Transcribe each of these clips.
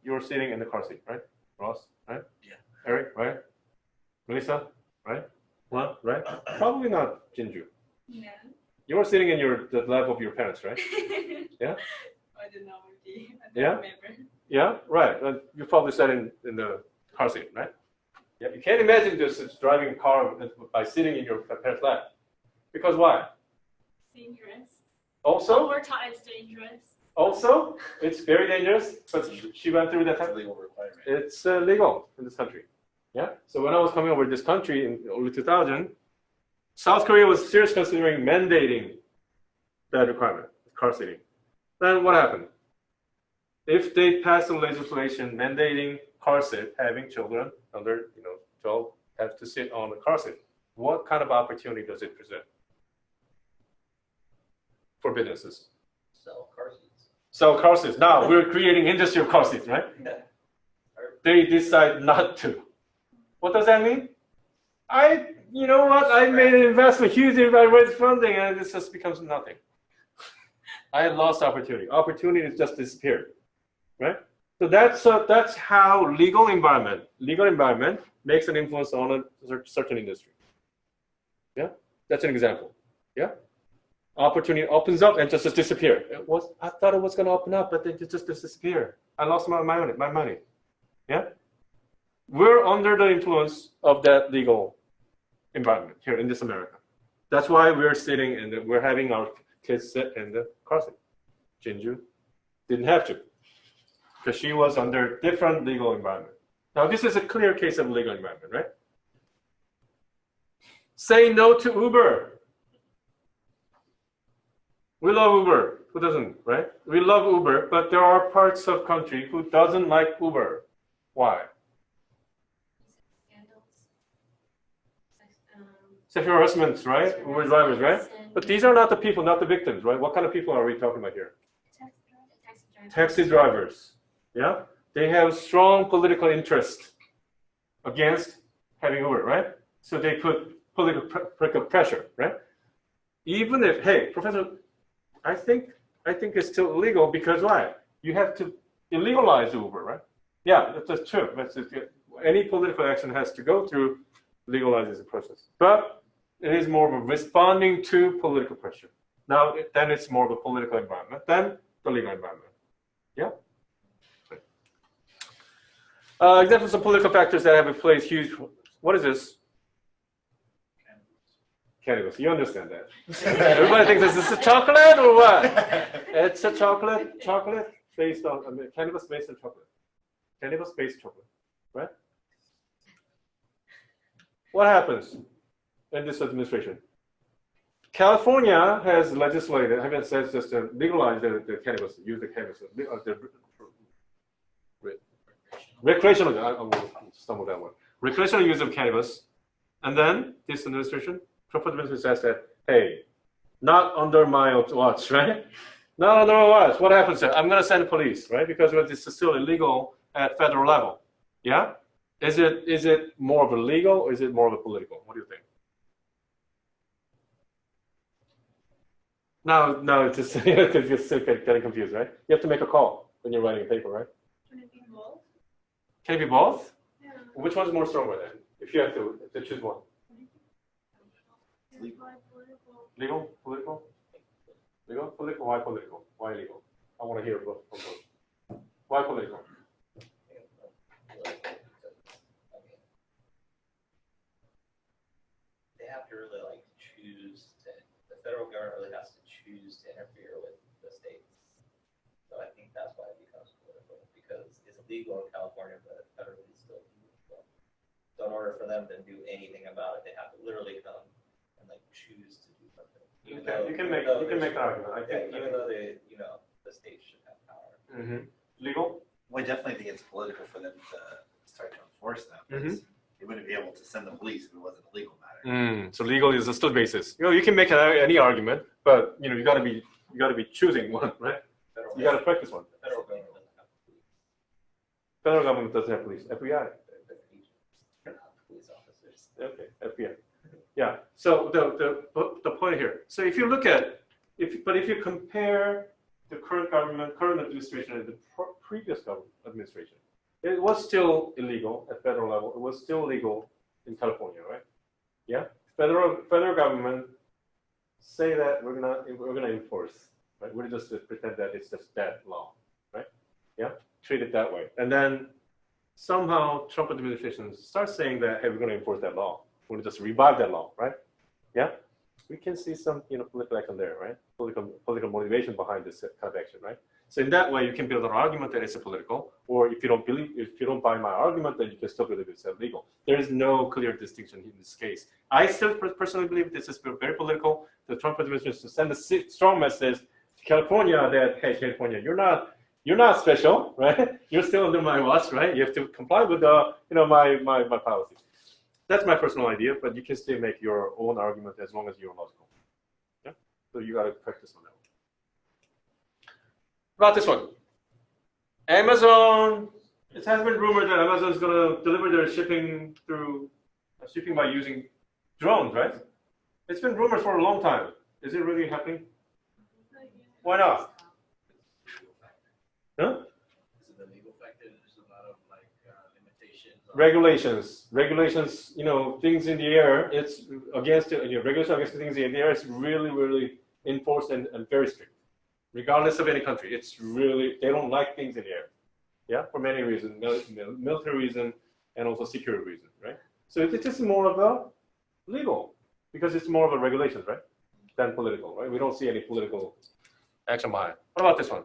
you're sitting in the car seat, right? Ross, right? Yeah. Eric, right? Melissa, right? Juan, right? Probably not Jinju. Yeah. You were sitting in the lap of your parents, right? Yeah? I don't know, maybe. I don't Yeah? remember. Yeah, right. You probably sat in the car seat, right? Yeah. You can't imagine just driving a car by sitting in your parents' lap. Because why? Dangerous. Also, Overtime is dangerous. also, it's very dangerous. But she went through that That's a time. legal requirement. It's legal in this country. Yeah. So when I was coming over to this country in early 2000, South Korea was seriously considering mandating that requirement, car seating. Then what happened? If they pass a legislation mandating car seat, having children under 12 have to sit on the car seat, what kind of opportunity does it present for businesses? Sell car seats. So car seats. Now we're creating industry of car seats, right? Yeah. They decide not to. What does that mean? You know what? I made an investment, huge investment funding, and it just becomes nothing. I lost opportunity. Opportunity has just disappeared, right? So that's how legal environment makes an influence on a certain industry. Yeah, that's an example. Yeah, opportunity opens up and just disappear. I thought it was going to open up, but it just disappeared. I lost my money. Yeah, we're under the influence of that legal environment here in this America. That's why we're sitting and we're having our kids sit in the car seat. Jinju didn't have to, because she was under different legal environment. Now this is a clear case of legal environment, right? Say no to Uber. We love Uber. Who doesn't, right? We love Uber, but there are parts of country who doesn't like Uber. Why? Sexual harassment, right? Uber drivers, right? But these are not the people, not the victims, right? What kind of people are we talking about here? Taxi drivers. Yeah? They have strong political interest against having Uber, right? So they put political pressure, right? Even if, hey, Professor, I think it's still illegal because why? You have to illegalize Uber, right? Yeah, that's true. Any political action has to go through legalizing the process. But it is more of a responding to political pressure. Now, then it's more of a political environment than the legal environment. Yeah? Examples of political factors that have played huge. What is this? Cannabis. You understand that. Everybody thinks this is a chocolate or what? It's a chocolate based on, cannabis based on chocolate. Cannabis based chocolate, right? What happens in this administration? California has legislated, says just to legalize the cannabis, use the cannabis, recreational, I will stumble that one. Recreational use of cannabis. And then this administration, Trump administration says that, hey, not under my watch, right? Not under my watch. What happens there? I'm going to send the police, right? Because this is still illegal at federal level. Yeah? Is it more of a legal or is it more of a political? What do you think? No, it's just getting confused, right? You have to make a call when you're writing a paper, right? Can it be both? Can it be both? Yeah. Which one's more stronger then? If you have to choose one. Legal? Political? Legal? Political? Why political? Why legal? I want to hear both. Why political? They have to really choose to, the federal government really has to choose to interfere with the states. So I think that's why it becomes political, because it's illegal in California, but federally it's still illegal. So in order for them to do anything about it, they have to literally come and choose to do something. You can make an argument. I think. Even though the state should have power. Mm-hmm. Legal? Well, I definitely think it's political for them to start to enforce them. They wouldn't be able to send the police if it wasn't a legal matter. So legal is still basis. You can make any argument, but you gotta be choosing one, right? You gotta practice one. Federal government doesn't have police. Federal government doesn't have police. FBI. They're not police officers. Okay, FBI. Yeah. So the point here. So if you look at if you compare the current government, current administration, and the previous government administration. It was still illegal at federal level. It was still legal in California, right? Yeah. Federal government say that we're gonna enforce, right? We're just to pretend that it's just that law, right? Yeah. Treat it that way, and then somehow Trump administration starts saying that, hey, we're going to enforce that law. We're going to just revive that law, right? Yeah, we can see some, political action there, right? Political motivation behind this kind of action, right? So in that way, you can build an argument that it's a political, or if you don't buy my argument, then you can still believe it's illegal. There is no clear distinction in this case. I still personally believe this is very political. The Trump administration to send a strong message to California that, hey, California, you're not special, right? You're still under my watch, right? You have to comply with my policy. That's my personal idea, but you can still make your own argument as long as you're logical. Yeah? So you got to practice on that one. About this one, Amazon. It has been rumored that Amazon is going to deliver their shipping by using drones, right? It's been rumored for a long time. Is it really happening? Why not? Huh? Is it a legal factor? There's a lot of limitations. Regulations. Things in the air. It's against regulation against things in the air. It's really, really enforced and very strict, regardless of any country. It's really they don't like things in the air. Yeah, for many reasons, military reason and also security reason, right? So it's just more of a legal because it's more of a regulation, right, than political, right? We don't see any political action behind. What about this one?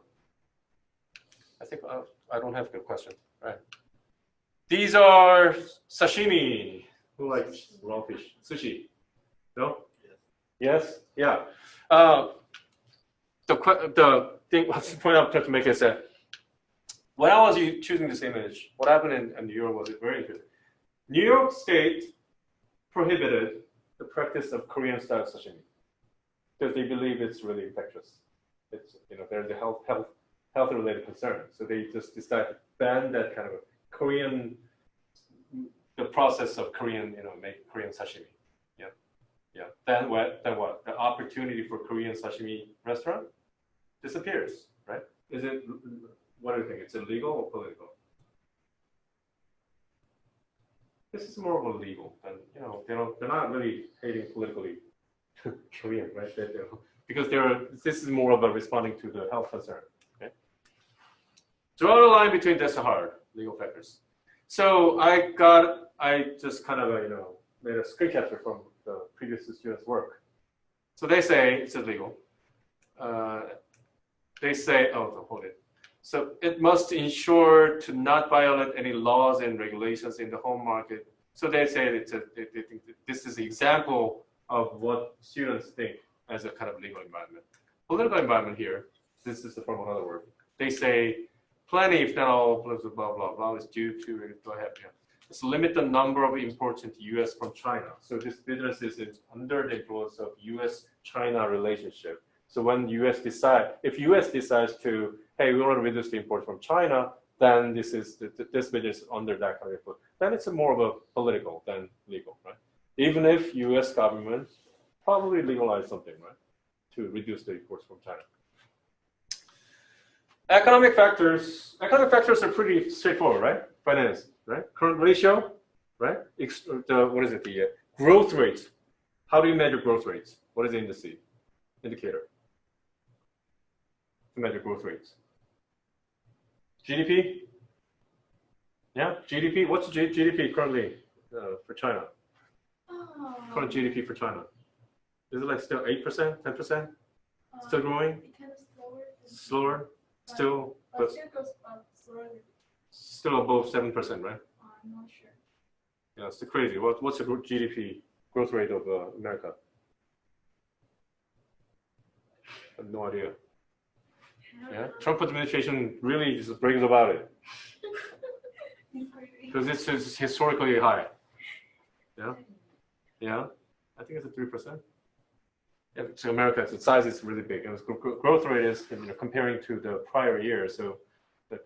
I think I don't have a good question. Right. These are sashimi. Who likes raw fish? Sushi. No? Yes? Yeah. The thing, what's the point I'm trying to make is that when I was choosing this image, what happened in New York was very interesting. New York State prohibited the practice of Korean style sashimi because they believe it's really infectious. It's there's a health-related concern. So they just decided to ban that kind of the process of make Korean sashimi. Yeah. Then what? The opportunity for Korean sashimi restaurant disappears, right? What do you think? It's illegal or political? This is more of a legal, and they're not really hating politically Korean, right? Because this is more of a responding to the health concern. Draw the line between this and hard legal factors. So I just kind of made a screen capture from the previous students' work. So they say it's illegal. They say, hold it. So it must ensure to not violate any laws and regulations in the home market. So they say they think that this is an example of what students think as a kind of legal environment. Political environment here, this is the form of another word. They say plenty, if not all, blah, blah, blah, is due to, go ahead, Let's limit the number of imports into U.S. from China. So this business is under the influence of U.S.-China relationship. So when if U.S. decides to, hey, we want to reduce the import from China, then this business is under that kind of influence. Then it's more of a political than legal, right? Even if U.S. government probably legalized something, right, to reduce the imports from China. Economic factors are pretty straightforward, right? Finance, right? Current ratio, right? The growth rate. How do you measure growth rates? What is the indicator to measure growth rates? GDP? Yeah, GDP. What's GDP currently for China? Current GDP for China. Is it still 8%, 10%? Still growing? It kind of Slower? Still, but still goes up slowly. still above 7%, right? I'm not sure. Yeah, it's crazy. What's the GDP growth rate of America? I have no idea. Yeah, Trump administration really just brags about it because it's historically high. Yeah, I think it's 3%. Yeah, so America, the size is really big, and the growth rate is comparing to the prior year. So the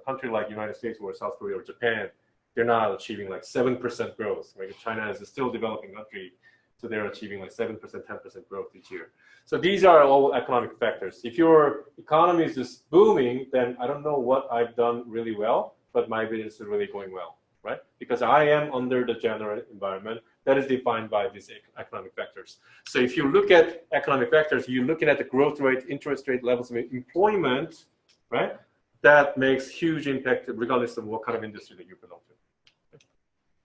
country like United States or South Korea or Japan, they're not achieving 7% growth. Right? China is a still developing country, So they're achieving like 7%, 10% growth each year. So these are all economic factors. If your economy is just booming, then I don't know what I've done really well, but my business is really going well, right? Because I am under the general environment that is defined by these economic factors. So if you look at economic factors, you're looking at the growth rate, interest rate, levels of employment, right? That makes huge impact regardless of what kind of industry that you belong to.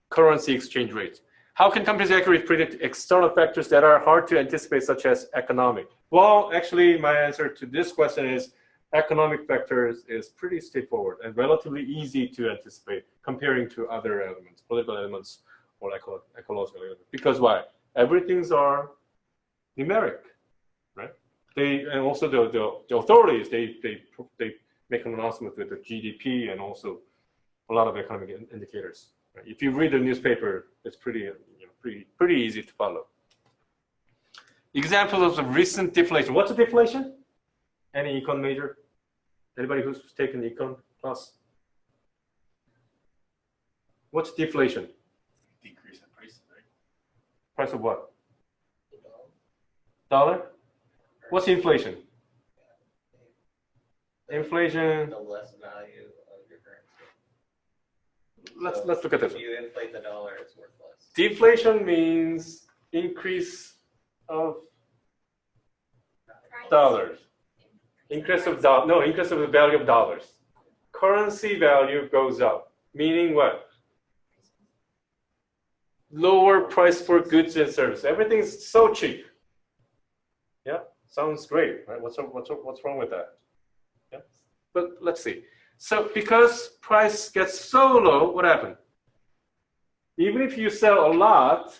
Currency exchange rate. How can companies accurately predict external factors that are hard to anticipate, such as economic? Well, actually, my answer to this question is economic factors is pretty straightforward and relatively easy to anticipate comparing to other elements, political elements or ecological elements. Because why? Everything's are numeric, right? And also the authorities, they make an announcement with the GDP and also a lot of economic indicators. If you read the newspaper, it's pretty easy to follow. Examples of recent deflation. What's a deflation? Any econ major? Anybody who's taken econ class? What's deflation? Decrease in prices, right? Price of what? Dollar? What's inflation? Inflation. The less value of your currency. Let's look at this. If you inflate the dollar, it's worth less. Deflation means increase of dollars. Increase of the value of dollars. Currency value goes up, meaning what? Lower price for goods and services. Everything's so cheap. Yeah, sounds great, right? What's wrong with that? Yeah, but let's see. So because price gets so low, what happened? Even if you sell a lot,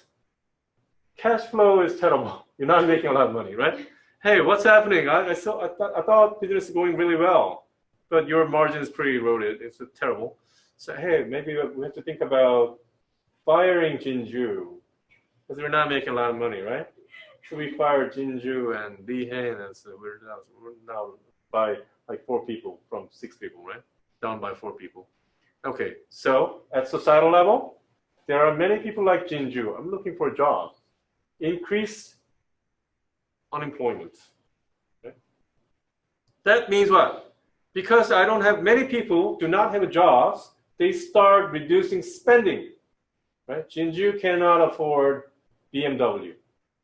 cash flow is terrible. You're not making a lot of money, right? Hey, what's happening? I thought business is going really well, but your margin is pretty eroded. It's terrible. So hey, maybe we have to think about firing Jinju because we're not making a lot of money, right? So we fired Jinju and Lee Hen, and so we're now by like 4 people from 6 people, right? Down by 4 people. Okay, so at societal level, there are many people like Jinju. I'm looking for a job. Increase unemployment. Okay? That means what? Because I don't have many people do not have jobs, they start reducing spending. Right? Jinju cannot afford BMW.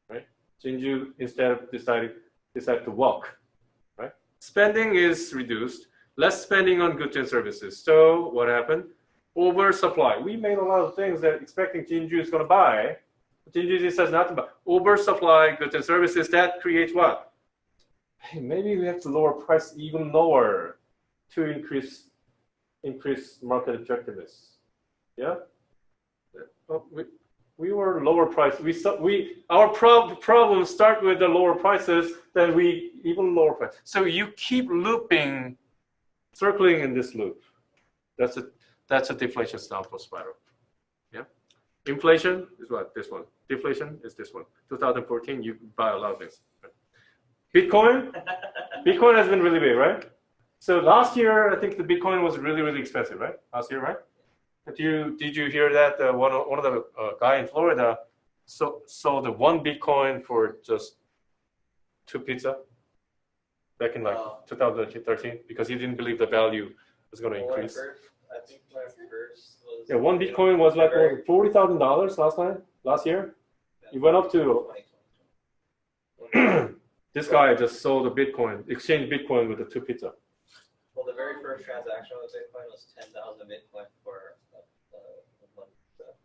Right? Jinju instead decided to walk. Right? Spending is reduced, less spending on goods and services. So what happened? Oversupply. We made a lot of things that expecting Jinju is going to buy. Jinju decides not to buy. Oversupply goods and services. That creates what? Hey, maybe we have to lower price even lower to increase market attractiveness. Yeah. Well, we were lower price. Our problems start with the lower prices, then we even lower price. So you keep looping, circling in this loop. That's a deflation downward spiral. Yeah. Inflation is what? This one. Deflation is this one. 2014, you buy a lot of things. Bitcoin has been really big, right? So last year, I think the Bitcoin was really, really expensive, right? Last year, right? Did you hear that one of the guy in Florida sold the 1 Bitcoin for just 2 pizza back in like 2013 because he didn't believe the value was going to increase. I think my first was. Yeah, 1 Bitcoin was like $40,000 last year. It went up to. This guy just sold a Bitcoin, exchanged Bitcoin with the 2 pizza. Well, the very first transaction with Bitcoin was 10,000 Bitcoin for 1 pizza.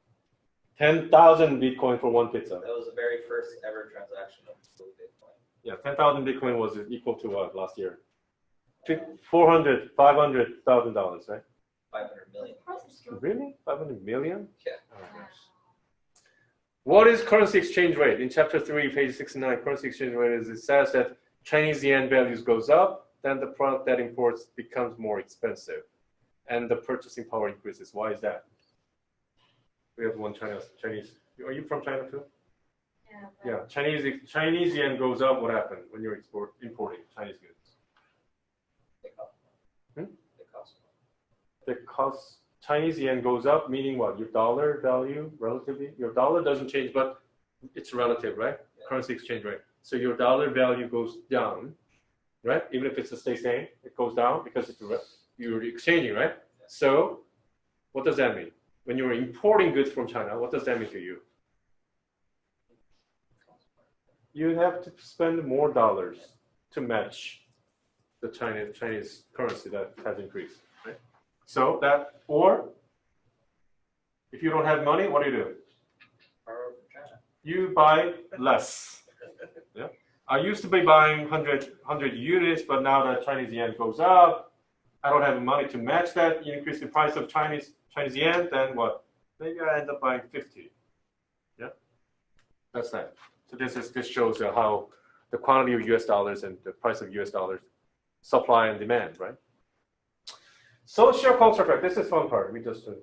10,000 Bitcoin for 1 pizza. That was the very first ever transaction of Bitcoin. Yeah, 10,000 Bitcoin was equal to what last year? $500,000, right? 500 million. Really? 500 million? Yeah. Oh my gosh. What is currency exchange rate? In chapter 3, page 69, currency exchange rate is it says that Chinese yen values goes up, then the product that imports becomes more expensive, and the purchasing power increases. Why is that? We have one Chinese. Are you from China too? Yeah. Yeah. Chinese yen goes up. What happened when you're importing Chinese goods? They cost more. They cost more. The cost Chinese yen goes up, meaning what? Your dollar value relatively. Your dollar doesn't change, but it's relative, right? Currency exchange rate. So your dollar value goes down, right? Even if it's the same, it goes down because you're exchanging, right? So what does that mean? When you're importing goods from China, what does that mean to you? You have to spend more dollars to match the Chinese currency that has increased, right? So that, or if you don't have money, what do? You buy less. Yeah. I used to be buying 100 units, but now that Chinese yen goes up, I don't have money to match that increase in price of Chinese yen. Then what? Maybe I end up buying 50. Yeah, that's that. So this shows how the quantity of U.S. dollars and the price of U.S. dollars, supply and demand, right? Social culture effect. This is fun part. We just have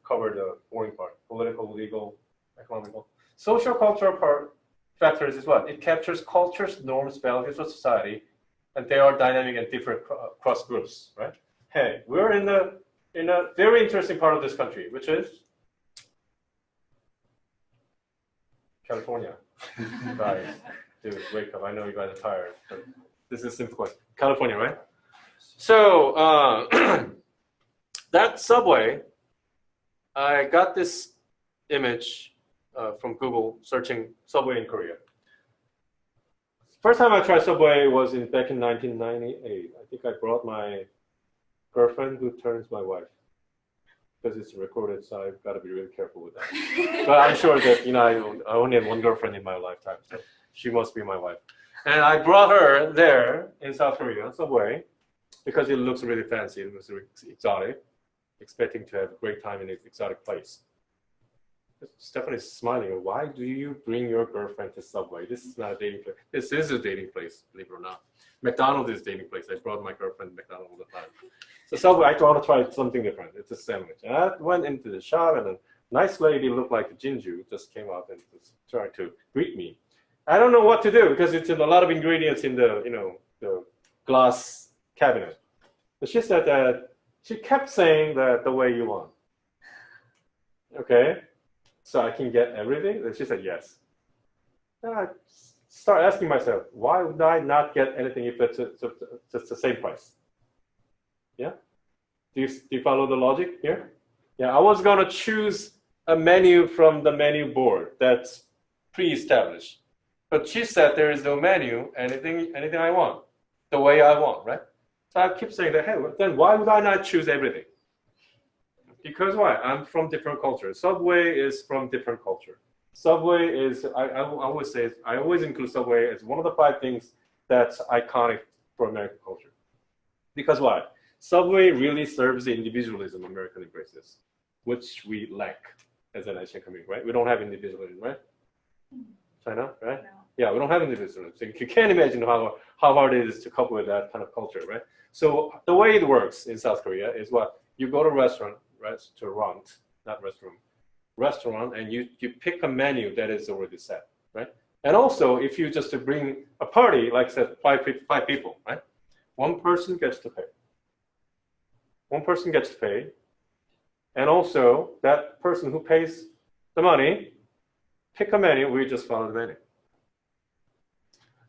covered the boring part: political, legal, economical. Social cultural factors is what? It captures cultures, norms, values of society, and they are dynamic and different across groups, right? Hey, we're in a very interesting part of this country, which is California. Guys, dude, wake up. I know you guys are tired, but this is a simple question. California, right? So that subway, I got this image from Google searching subway in Korea. First time I tried subway was back in 1998. I think I brought my girlfriend who turns my wife, because it's recorded, so I've got to be really careful with that. But I'm sure that I only had one girlfriend in my lifetime, so she must be my wife. And I brought her there in South Korea, subway, because it looks really fancy, it looks really exotic, expecting to have a great time in an exotic place. Stephanie's smiling. Why do you bring your girlfriend to Subway? This is not a dating place. This is a dating place, believe it or not. McDonald's is a dating place. I brought my girlfriend to McDonald's all the time. So Subway, I want to try something different. It's a sandwich. And I went into the shop, and a nice lady looked like a Jinju just came out and was trying to greet me. I don't know what to do because it's a lot of ingredients in the glass cabinet. But she said that she kept saying that the way you want. Okay. So I can get everything? And she said yes. And I start asking myself, why would I not get anything if it's just the same price? Yeah? Do you follow the logic here? Yeah, I was going to choose a menu from the menu board that's pre-established. But she said there is no menu, anything I want, the way I want, right? So I keep saying that, hey, then why would I not choose everything? Because why? I'm from different culture. Subway is from different culture. Subway is, I always say, I always include Subway as one of the 5 things that's iconic for American culture. Because why? Subway really serves the individualism American embraces, which we lack as an Asian community, right? We don't have individualism, right? China, right? No. Yeah, we don't have individualism. So you can't imagine how hard it is to couple with that kind of culture, right? So the way it works in South Korea is what? You go to a restaurant, and you pick a menu that is already set, right? And also, if you just bring a party, like I said, five people, right? One person gets to pay. One person gets to pay. And also, that person who pays the money, pick a menu, we just follow the menu.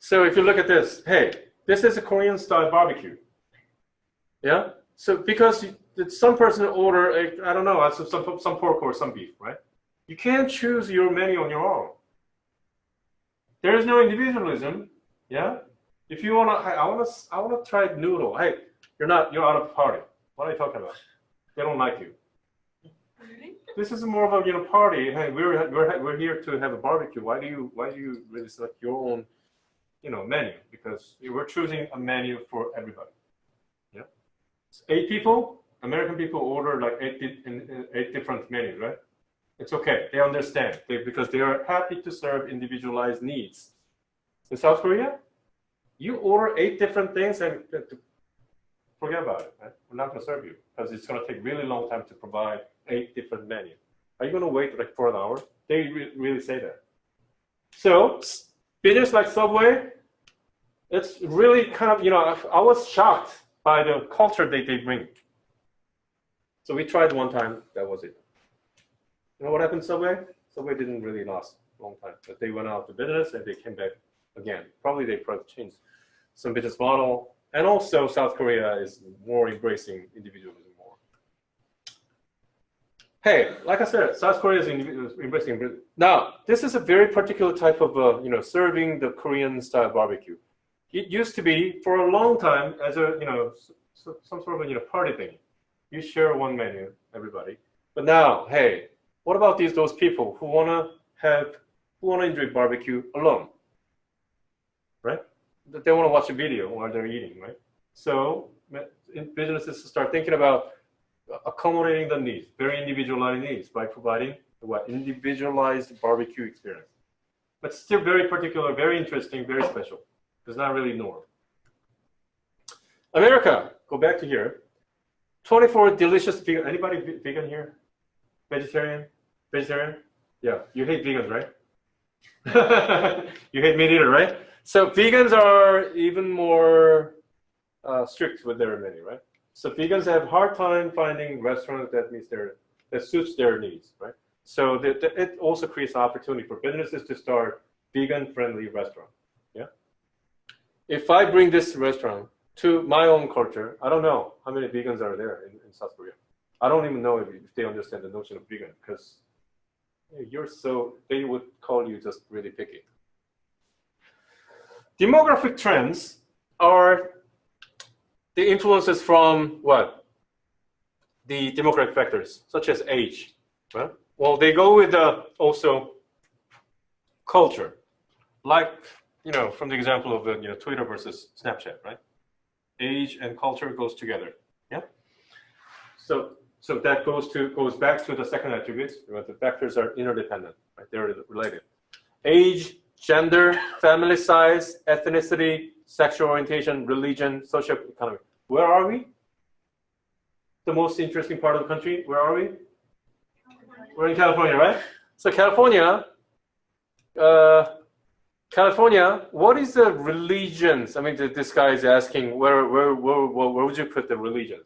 So if you look at this, hey, this is a Korean style barbecue. Yeah? So because some person order, I don't know, some pork or some beef, right? You can't choose your menu on your own. There is no individualism, yeah? If you wanna, hey, I wanna try noodle. Hey, you're out of the party. What are you talking about? They don't like you. Really? This is more of a party. Hey, we're here to have a barbecue. Why do you really select your own, menu? Because we're choosing a menu for everybody. Yeah. 8 people. American people order like 8 different menus, right? It's okay. They understand because they are happy to serve individualized needs. In South Korea, you order 8 different things and forget about it. Right? We're not going to serve you because it's going to take really long time to provide 8 different menus. Are you going to wait like for an hour? They really say that. So business like Subway, it's really kind of, I was shocked by the culture they bring. So we tried one time, that was it. You know what happened to Subway? Subway didn't really last long time. But they went out to business and they came back again. Probably they changed some business model. And also South Korea is more embracing individualism more. Hey, like I said, South Korea is embracing. Now, this is a very particular type of, serving the Korean style barbecue. It used to be for a long time as a, some sort of a, party thing. You share one menu, everybody. But now, hey, what about those people who wanna enjoy barbecue alone, right? They wanna watch a video while they're eating, right? So businesses start thinking about accommodating the needs, very individualized needs by providing what individualized barbecue experience. But still very particular, very interesting, very special. It's not really norm. America, go back to here. 24 delicious vegan. Anybody vegan here? Vegetarian? Vegetarian? Yeah, you hate vegans, right? You hate meat eater, right? So vegans are even more strict with their menu, right? So vegans have a hard time finding restaurants that suits their needs, right? So it also creates an opportunity for businesses to start vegan-friendly restaurants. Yeah. If I bring this restaurant to my own culture, I don't know how many vegans are there in South Korea. I don't even know if they understand the notion of vegan because they would call you just really picky. Demographic trends are the influences from what? The demographic factors, such as age, right? Well, they go with also culture, like, from the example of Twitter versus Snapchat, right? Age and culture goes together, yeah? So that goes back to the second attribute. The factors are interdependent, right? They're related. Age, gender, family size, ethnicity, sexual orientation, religion, socioeconomic. Where are we? The most interesting part of the country. Where are we? We're in California, right? So California, what is the religions? I mean, this guy is asking where would you put the religions?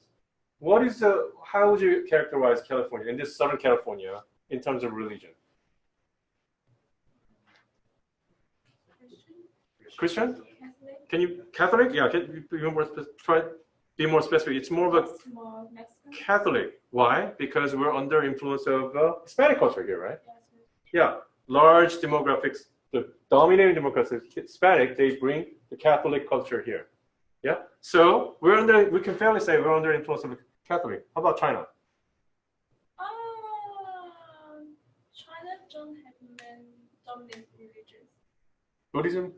How would you characterize California, in this Southern California, in terms of religion? Christian? Catholic. Can you, Catholic? Yeah, can you be more specific? It's more of a More Mexican. Catholic. Why? Because we're under influence of Hispanic culture here, right? Yes. Yeah, large demographics, the dominating demographics, Hispanic, they bring the Catholic culture here. Yeah, so we can fairly say we're under influence of Catholic. How about China? China don't have many dominant religions. Buddhism?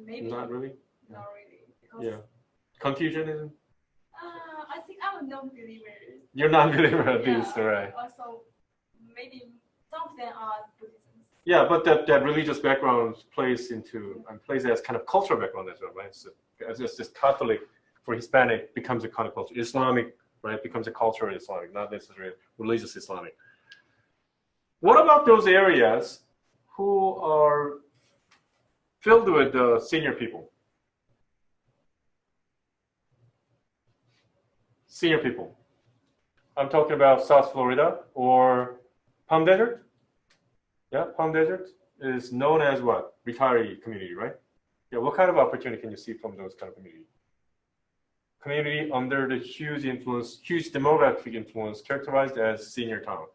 Maybe Not really. Not really. Because, Yeah. Confucianism? I think I'm a non-believer. You're not believer at least, right? Also, maybe some of them are Buddhism. Yeah, but that religious background plays as kind of cultural background as well, right? So as this Catholic for Hispanic becomes a kind of culture. Islamic, right, becomes a cultural Islamic, not necessarily religious Islamic. What about those areas who are filled with senior people? Senior people. I'm talking about South Florida or Palm Desert. Yeah, Palm Desert is known as what? Retiree community, right? Yeah, what kind of opportunity can you see from those kind of community? Community under the huge demographic influence characterized as senior town.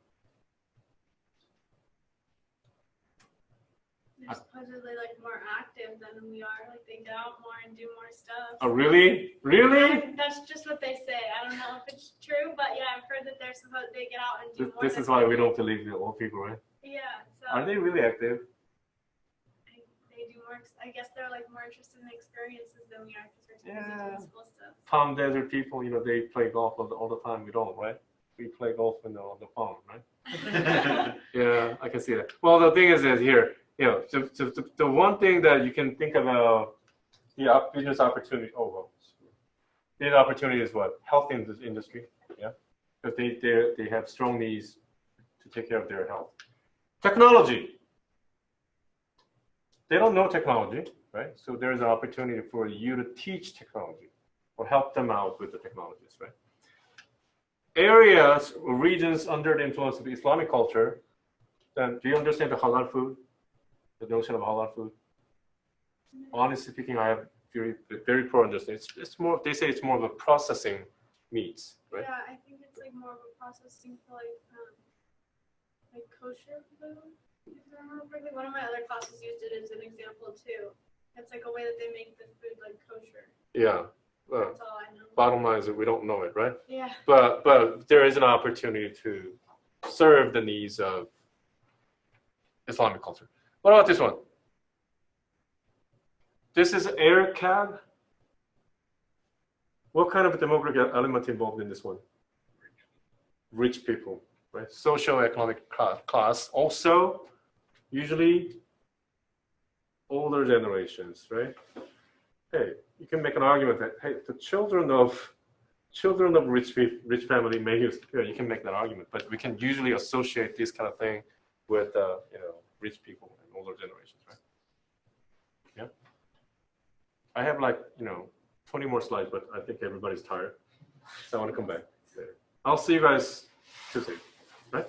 They're supposedly more active than we are. They get out more and do more stuff. Oh, really? Really? That's just what they say. I don't know if it's true, but yeah, I've heard that they get out and do more. This is why we don't believe the old people, right? Yeah. So Are they really active? They do more. I guess they're more interested in the experiences than we are because we're too busy doing school stuff. Palm Desert people, they play golf all the time. We don't, right? We play golf on the phone, right? Yeah, I can see that. Well, the thing is here, the one thing that you can think about the business opportunity. Oh well, the opportunity is what? Health industry, yeah, because they have strong needs to take care of their health. Technology. They don't know technology, right? So there's an opportunity for you to teach technology or help them out with the technologies, right? Areas or regions under the influence of Islamic culture, then do you understand the halal food? The notion of halal food? Honestly speaking, I have very poor understanding. It's more. They say it's more of a processing meats, right? Yeah, I think it's like more of a processing for like kosher food. If I remember correctly, one of my other classes used it as an example too. It's like a way that they make the food like kosher. Yeah. That's all I know. Bottom line is that we don't know it, right? Yeah. But there is an opportunity to serve the needs of Islamic culture. What about this one? This is air cab. What kind of demographic element involved in this one? Rich people, right? Socio-economic class. Also, usually older generations, right? Hey, you can make an argument that hey, the children of rich family may use. You can make that argument, but we can usually associate this kind of thing with rich people and older generations, right? Yeah. I have 20 more slides, but I think everybody's tired, so I want to come back later. I'll see you guys Tuesday, right?